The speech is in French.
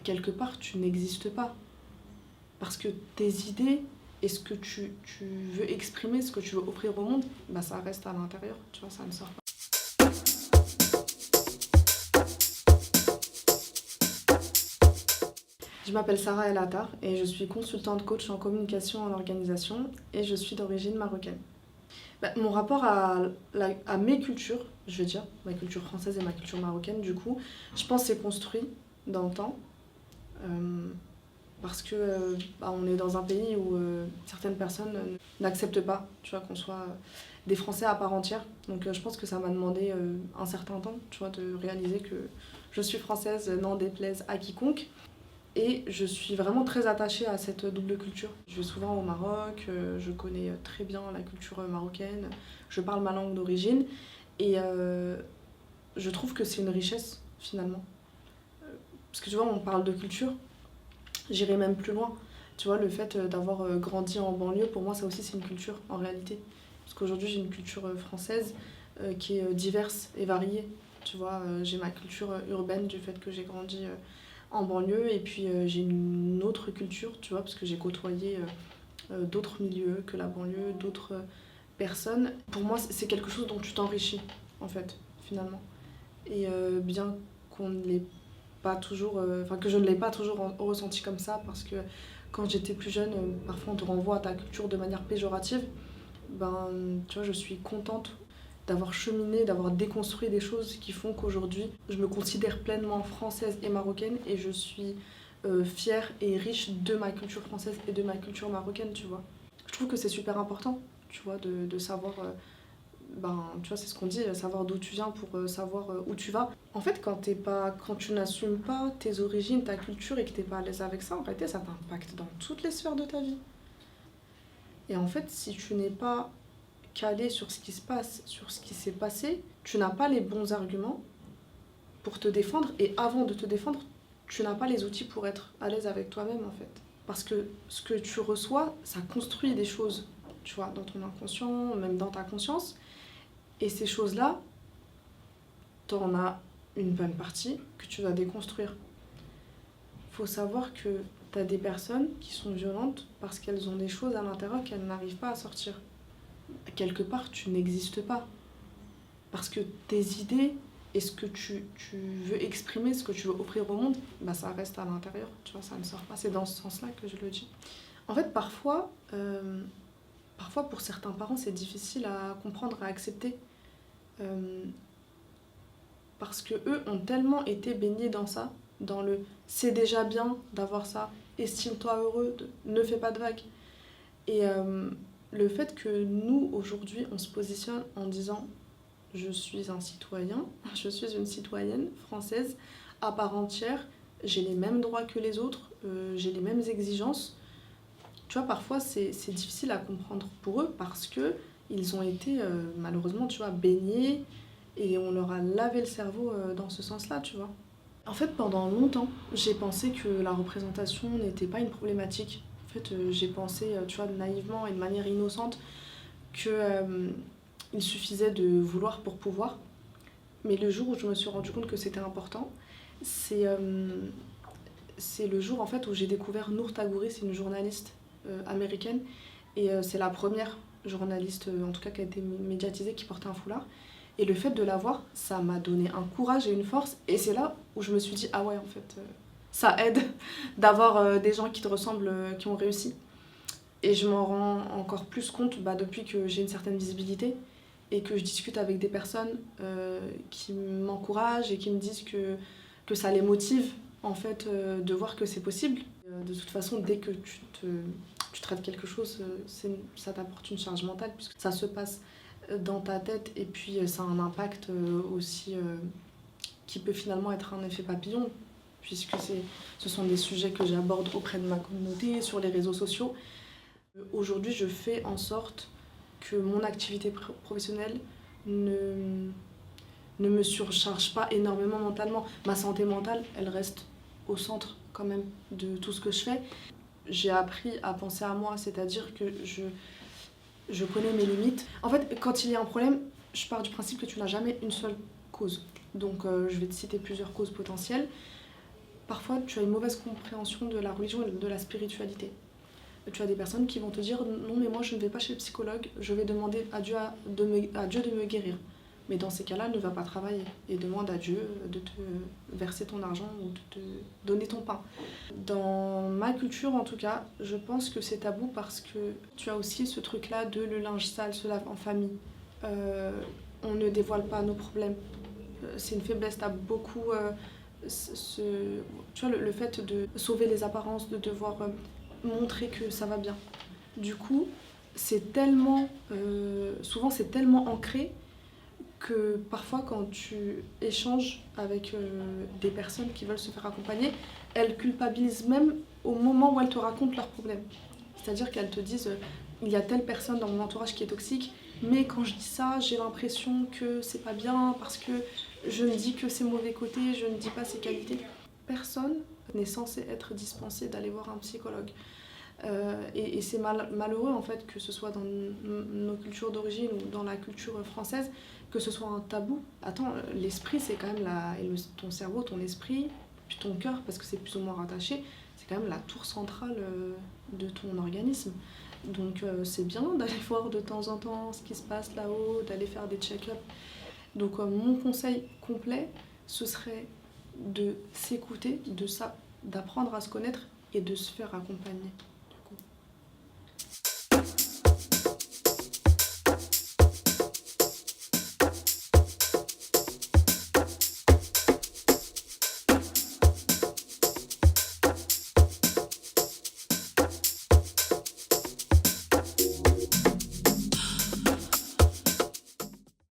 quelque part, tu n'existes pas. Parce que tes idées et ce que tu veux exprimer, ce que tu veux offrir au monde, bah, ça reste à l'intérieur, tu vois, ça ne sort pas. Je m'appelle Sarah El Attar et je suis consultante coach en communication en organisation et je suis d'origine marocaine. Bah, mon rapport à mes cultures, je veux dire, ma culture française et ma culture marocaine, du coup, je pense que c'est construit dans le temps. Parce que on est dans un pays où certaines personnes n'acceptent pas, tu vois, qu'on soit des Français à part entière. Donc je pense que ça m'a demandé un certain temps, tu vois, de réaliser que je suis française, n'en déplaise à quiconque. Et je suis vraiment très attachée à cette double culture. Je vais souvent au Maroc, je connais très bien la culture marocaine, je parle ma langue d'origine et je trouve que c'est une richesse finalement. Parce que tu vois, on parle de culture, j'irai même plus loin. Tu vois, le fait d'avoir grandi en banlieue, pour moi, ça aussi, c'est une culture en réalité. Parce qu'aujourd'hui, j'ai une culture française qui est diverse et variée. Tu vois, j'ai ma culture urbaine du fait que j'ai grandi en banlieue. Et puis, j'ai une autre culture, tu vois, parce que j'ai côtoyé d'autres milieux que la banlieue, d'autres personnes. Pour moi, c'est quelque chose dont tu t'enrichis, en fait, finalement. Et bien qu'on ne l'ait pas toujours, que je ne l'ai pas toujours ressenti comme ça, parce que quand j'étais plus jeune, parfois on te renvoie à ta culture de manière péjorative. Ben, tu vois, je suis contente d'avoir cheminé, d'avoir déconstruit des choses qui font qu'aujourd'hui, je me considère pleinement française et marocaine et je suis fière et riche de ma culture française et de ma culture marocaine, tu vois. Je trouve que c'est super important, tu vois, de savoir tu vois, c'est ce qu'on dit, savoir d'où tu viens pour savoir où tu vas. En fait, quand tu n'assumes pas tes origines, ta culture et que t'es pas à l'aise avec ça, en réalité, ça t'impacte dans toutes les sphères de ta vie. Et en fait, si tu n'es pas calé sur ce qui se passe, sur ce qui s'est passé, tu n'as pas les bons arguments pour te défendre. Et avant de te défendre, tu n'as pas les outils pour être à l'aise avec toi-même, en fait. Parce que ce que tu reçois, ça construit des choses, tu vois, dans ton inconscient, même dans ta conscience. Et ces choses-là, t'en as une bonne partie que tu vas déconstruire. Faut savoir que t'as des personnes qui sont violentes parce qu'elles ont des choses à l'intérieur qu'elles n'arrivent pas à sortir. Quelque part, tu n'existes pas. Parce que tes idées et ce que tu veux exprimer, ce que tu veux offrir au monde, bah ça reste à l'intérieur, tu vois, ça ne sort pas. C'est dans ce sens-là que je le dis. En fait, parfois pour certains parents, c'est difficile à comprendre, à accepter. Parce que eux ont tellement été baignés dans ça, dans le c'est déjà bien d'avoir ça, estime-toi heureux, ne fais pas de vagues. Et le fait que nous, aujourd'hui, on se positionne en disant je suis un citoyen, je suis une citoyenne française à part entière, j'ai les mêmes droits que les autres, j'ai les mêmes exigences. Tu vois, parfois c'est difficile à comprendre pour eux parce que ils ont été malheureusement, tu vois, baignés et on leur a lavé le cerveau dans ce sens-là, tu vois. En fait, pendant longtemps, j'ai pensé que la représentation n'était pas une problématique. En fait, j'ai pensé, tu vois, naïvement et de manière innocente, que il suffisait de vouloir pour pouvoir. Mais le jour où je me suis rendu compte que c'était important, c'est le jour en fait où j'ai découvert Nour Tagouri, c'est une journaliste américaine, et c'est la première journaliste, en tout cas qui a été médiatisée, qui portait un foulard. Et le fait de la voir, ça m'a donné un courage et une force. Et c'est là où je me suis dit, ah ouais, en fait, ça aide d'avoir des gens qui te ressemblent, qui ont réussi. Et je m'en rends encore plus compte depuis que j'ai une certaine visibilité et que je discute avec des personnes qui m'encouragent et qui me disent que ça les motive en fait, de voir que c'est possible. De toute façon, dès que tu traites quelque chose, ça t'apporte une charge mentale puisque ça se passe dans ta tête et puis ça a un impact aussi qui peut finalement être un effet papillon puisque ce sont des sujets que j'aborde auprès de ma communauté, sur les réseaux sociaux. Aujourd'hui, je fais en sorte que mon activité professionnelle ne me surcharge pas énormément mentalement. Ma santé mentale, elle reste au centre quand même de tout ce que je fais. J'ai appris à penser à moi, c'est-à-dire que je connais mes limites. En fait, quand il y a un problème, je pars du principe que tu n'as jamais une seule cause. Donc je vais te citer plusieurs causes potentielles. parfois tu as une mauvaise compréhension de la religion et de la spiritualité. Tu as des personnes qui vont te dire non mais moi je ne vais pas chez le psychologue, je vais demander à Dieu de me guérir. Mais dans ces cas-là, ne va pas travailler et demande à Dieu de te verser ton argent ou de te donner ton pain. Dans ma culture en tout cas, je pense que c'est tabou parce que tu as aussi ce truc-là de le linge sale se lave en famille. On ne dévoile pas nos problèmes. C'est une faiblesse, tu as beaucoup... tu vois, le fait de sauver les apparences, de devoir montrer que ça va bien. Du coup, c'est tellement... souvent c'est tellement ancré que parfois quand tu échanges avec des personnes qui veulent se faire accompagner, elles culpabilisent même au moment où elles te racontent leurs problèmes. C'est-à-dire qu'elles te disent il y a telle personne dans mon entourage qui est toxique, mais quand je dis ça, j'ai l'impression que c'est pas bien parce que je me dis que c'est mauvais côté, je ne dis pas ses qualités. Personne n'est censé être dispensé d'aller voir un psychologue. Et c'est malheureux en fait que ce soit dans nos cultures d'origine ou dans la culture française que ce soit un tabou. Attends, l'esprit c'est quand même ton cerveau, ton esprit, puis ton cœur parce que c'est plus ou moins rattaché, c'est quand même la tour centrale de ton organisme. Donc c'est bien d'aller voir de temps en temps ce qui se passe là-haut, d'aller faire des check-ups. Donc mon conseil complet, ce serait de s'écouter, d'apprendre à se connaître et de se faire accompagner.